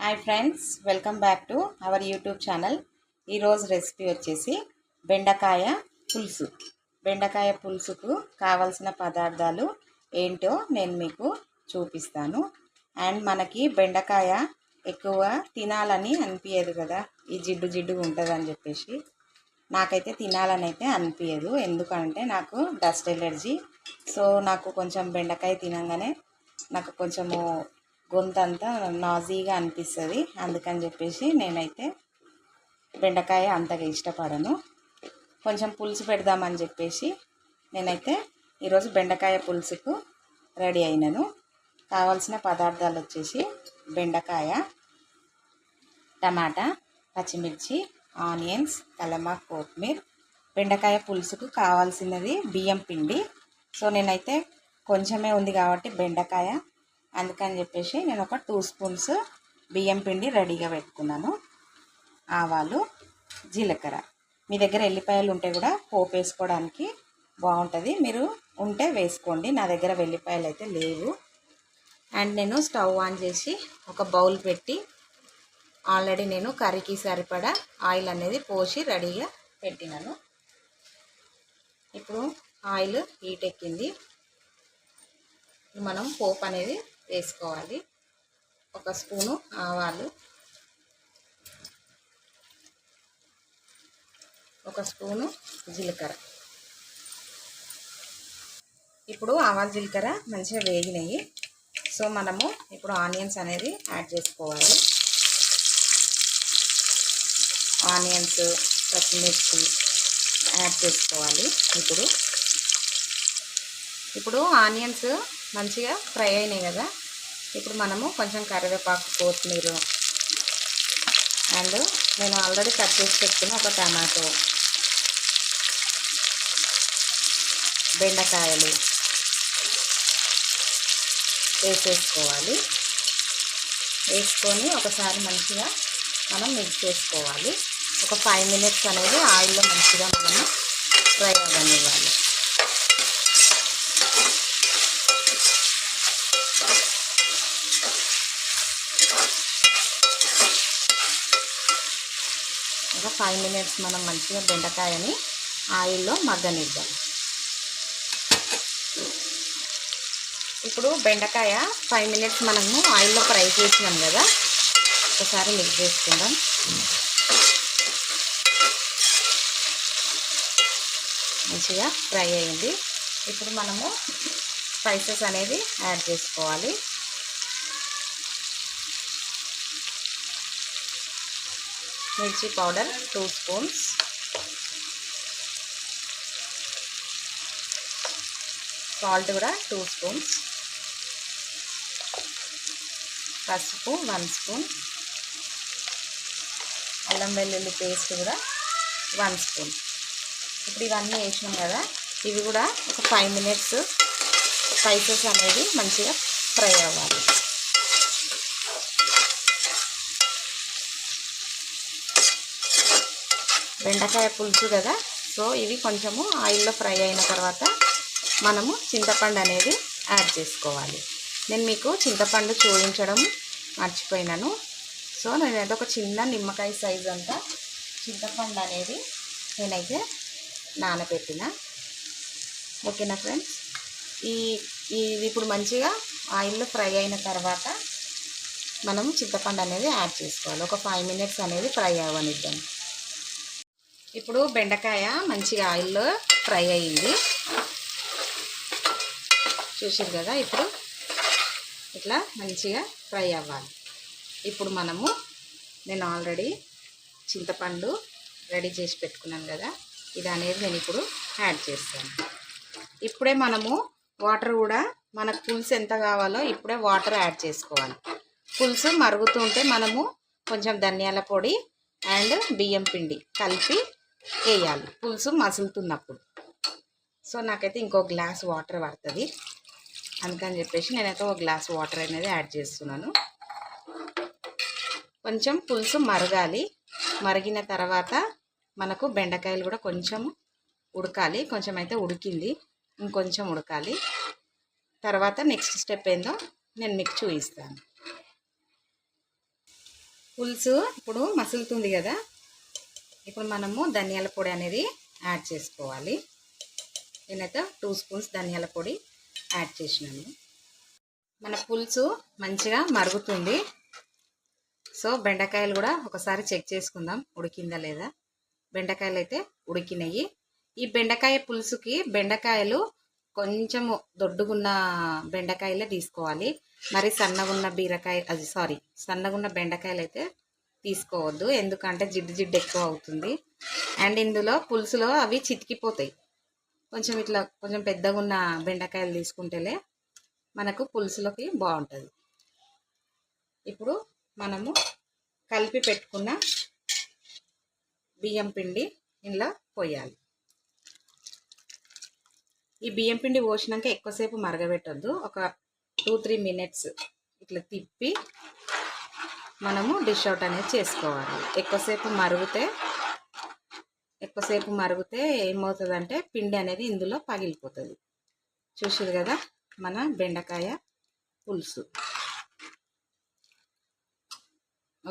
Hi friends, welcome back to our YouTube channel. ఈరోజు recipe వచ్చేసి బెండకాయ పులుసు. బెండకాయ పులుసుకు కావాల్సిన పదార్థాలు ఏంటో నేను మీకు చూపిస్తాను. అండ్ మనకి బెండకాయ ఎక్కువ తినాలని అనిపించదు కదా, ఈ జిడ్డు జిడ్డు ఉంటుందని చెప్పేసి. నాకైతే తినాలని అయితే అనిపించదు, ఎందుకంటే నాకు డస్ట్ ఎలర్జీ. సో నాకు కొంచెం బెండకాయ తినగానే నాకు కొంచెము గొంతంతా నాజీగా అనిపిస్తుంది. అందుకని చెప్పేసి నేనైతే బెండకాయ అంతగా ఇష్టపడను. కొంచెం పులుసు పెడదామని చెప్పేసి నేనైతే ఈరోజు బెండకాయ పులుసుకు రెడీ అయినాను. కావాల్సిన పదార్థాలు వచ్చేసి బెండకాయ, టమాటా, పచ్చిమిర్చి, ఆనియన్స్, కలమాక్, కొత్తిమీర. బెండకాయ పులుసుకు కావాల్సినది బియ్యం పిండి. సో నేనైతే కొంచెమే ఉంది కాబట్టి బెండకాయ, అందుకని చెప్పేసి నేను ఒక 2 స్పూన్స్ బియ్యం పిండి రెడీగా పెట్టుకున్నాను. ఆవాలు, జీలకర్ర. మీ దగ్గర ఎల్లిపాయలు ఉంటే కూడా పోపు వేసుకోవడానికి బాగుంటుంది, మీరు ఉంటే వేసుకోండి. నా దగ్గర వెల్లిపాయలు అయితే లేవు. అండ్ నేను స్టవ్ ఆన్ చేసి ఒక బౌల్ పెట్టి ఆల్రెడీ నేను కర్రీకి సరిపడా ఆయిల్ అనేది పోసి రెడీగా పెట్టినాను. ఇప్పుడు ఆయిల్ హీట్ ఎక్కింది, మనం పోపు అనేది వేసుకోవాలి. 1 స్పూను ఆవాలు, 1 స్పూను జీలకర్ర. ఇప్పుడు ఆవాలు జీలకర్ర మంచిగా వేగినాయి. సో మనము ఇప్పుడు ఆనియన్స్ అనేది యాడ్ చేసుకోవాలి. ఆనియన్స్, పచ్చిమిర్చి యాడ్ చేసుకోవాలి. ఇప్పుడు ఆనియన్స్ మంచిగా ఫ్రై అయినాయి కదా, ఇప్పుడు మనము కొంచెం కరివేపాకు, కొత్తిమీర, అండ్ నేను ఆల్రెడీ కట్ చేసి పెట్టుకున్న ఒక టమాటో, బెండకాయలు వేసేసుకోవాలి. వేసుకొని ఒకసారి మంచిగా మనం మిక్స్ చేసుకోవాలి. ఒక 5 మినిట్స్ అనేది ఆయిల్లో మంచిగా మనము ఫ్రై అవ్వనివ్వాలి. ఒక 5 మినిట్స్ మనం మంచిగా బెండకాయని ఆయిల్లో మగ్గనిద్దాం. ఇప్పుడు బెండకాయ 5 మినిట్స్ మనము ఆయిల్లో ఫ్రై చేసినాం కదా, ఒకసారి మిక్స్ చేసుకుందాం. మంచిగా ఫ్రై అయింది. ఇప్పుడు మనము స్పైసెస్ అనేది యాడ్ చేసుకోవాలి. మిర్చి పౌడర్ 2 స్పూన్స్, సాల్ట్ కూడా 2 స్పూన్స్, పసుపు 1 స్పూన్, అల్లం వెల్లుల్లి పేస్ట్ కూడా 1 స్పూన్. ఇప్పుడు ఇవన్నీ వేసినాం కదా, ఇవి కూడా ఒక 5 మినిట్స్ స్పైసెస్ అనేది మంచిగా ఫ్రై అవ్వాలి. బెండకాయ పులుసు కదా, సో ఇవి కొంచెము ఆయిల్లో ఫ్రై అయిన తర్వాత మనము చింతపండు అనేది యాడ్ చేసుకోవాలి. నేను మీకు చింతపండు చూపించడం మర్చిపోయినాను. సో నేనైతే ఒక చిన్న నిమ్మకాయ సైజ్ అంతా చింతపండు అనేది నేనైతే నానబెట్టిన. ఓకేనా ఫ్రెండ్స్, ఇవి ఇప్పుడు మంచిగా ఆయిల్లో ఫ్రై అయిన తర్వాత మనం చింతపండు అనేది యాడ్ చేసుకోవాలి. ఒక 5 మినిట్స్ అనేది ఫ్రై అవ్వనిద్దాం. ఇప్పుడు బెండకాయ మంచిగా ఆయిల్లో ఫ్రై అయ్యింది, చూసారు కదా. ఇప్పుడు ఇట్లా మంచిగా ఫ్రై అవ్వాలి. ఇప్పుడు నేను ఆల్రెడీ చింతపండు రెడీ చేసి పెట్టుకున్నాను కదా, ఇది అనేది నేను ఇప్పుడు యాడ్ చేస్తాను. ఇప్పుడే మనము వాటర్ కూడా మనకు పులుసు ఎంత కావాలో ఇప్పుడే వాటర్ యాడ్ చేసుకోవాలి. పులుసు మరుగుతుంటే మనము కొంచెం ధనియాల పొడి అండ్ బియ్యం పిండి కలిపి వేయాలి పులుసు మసులుతున్నప్పుడు. సో నాకైతే ఇంకో గ్లాస్ వాటర్ పడుతుంది, అందుకని చెప్పేసి నేనైతే ఒక గ్లాస్ వాటర్ అనేది యాడ్ చేస్తున్నాను. కొంచెం పులుసు మరగాలి. మరిగిన తర్వాత మనకు బెండకాయలు కూడా కొంచెం ఉడకాలి. కొంచెం అయితే ఉడికింది, ఇంకొంచెం ఉడకాలి. తర్వాత నెక్స్ట్ స్టెప్ ఏందో నేను మీకు చూపిస్తాను. పులుసు ఇప్పుడు మసులుతుంది కదా, ఇప్పుడు మనము ధనియాల పొడి అనేది యాడ్ చేసుకోవాలి. నేనైతే 2 స్పూన్స్ ధనియాల పొడి యాడ్ చేసినాను. మన పులుసు మంచిగా మరుగుతుంది. సో బెండకాయలు కూడా ఒకసారి చెక్ చేసుకుందాం ఉడికిందా లేదా. బెండకాయలు అయితే ఉడికినాయి. ఈ బెండకాయ పులుసుకి బెండకాయలు కొంచెము దొడ్డుగున్న బెండకాయలే తీసుకోవాలి. మరి సన్నగున్న సన్నగున్న బెండకాయలు అయితే తీసుకోవద్దు, ఎందుకంటే జిడ్డు ఎక్కువ అవుతుంది. అండ్ ఇందులో పులుసులో అవి చితికిపోతాయి. కొంచెం పెద్దగా ఉన్న బెండకాయలు తీసుకుంటేలే మనకు పులుసులోకి బాగుంటుంది. ఇప్పుడు మనము కలిపి పెట్టుకున్న బియ్యం పిండి ఇందులో పోయాలి. ఈ బియ్యం పిండి పోసినాక ఎక్కువసేపు మరగబెట్టొద్దు. ఒక 2-3 మినిట్స్ ఇట్లా తిప్పి మనము డిష్ అవుట్ అనేది చేసుకోవాలి. ఎక్కువసేపు మరుగుతే ఏమవుతుందంటే పిండి అనేది ఇందులో పగిలిపోతుంది. చూసారు కదా మన బెండకాయ పులుసు.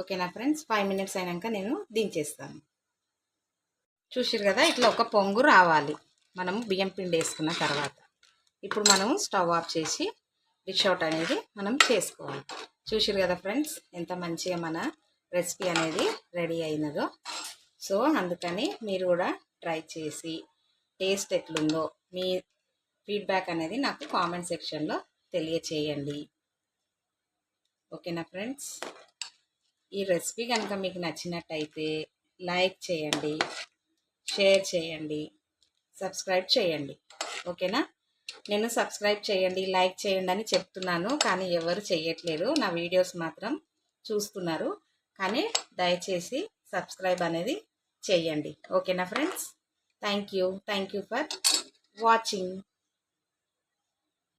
ఓకేనా ఫ్రెండ్స్, 5 మినిట్స్ అయినాక నేను దించేస్తాను. చూసారు కదా ఇట్లా ఒక పొంగు రావాలి మనము బియ్యం పిండి వేసుకున్న తర్వాత. ఇప్పుడు మనము స్టవ్ ఆఫ్ చేసి డిష్ అవుట్ అనేది మనం చేసుకోవాలి. చూసారు కదా ఫ్రెండ్స్ ఎంత మంచిగా మన రెసిపీ అనేది రెడీ అయినదో. సో అందుకని మీరు కూడా ట్రై చేసి టేస్ట్ ఎట్లుందో మీ ఫీడ్బ్యాక్ అనేది నాకు కామెంట్ సెక్షన్లో తెలియచేయండి. ఓకేనా ఫ్రెండ్స్, ఈ రెసిపీ కనుక మీకు నచ్చినట్టయితే లైక్ చేయండి, షేర్ చేయండి, సబ్స్క్రైబ్ చేయండి. ఓకేనా, నేను సబ్స్క్రైబ్ చేయండి లైక్ చేయండి అని చెప్తున్నాను, కానీ ఎవరు చేయట్లేదు. నా వీడియోస్ మాత్రం చూస్తున్నారు, కానీ దయచేసి సబ్స్క్రైబ్ అనేది చేయండి. ఓకేనా friends, thank you for watching.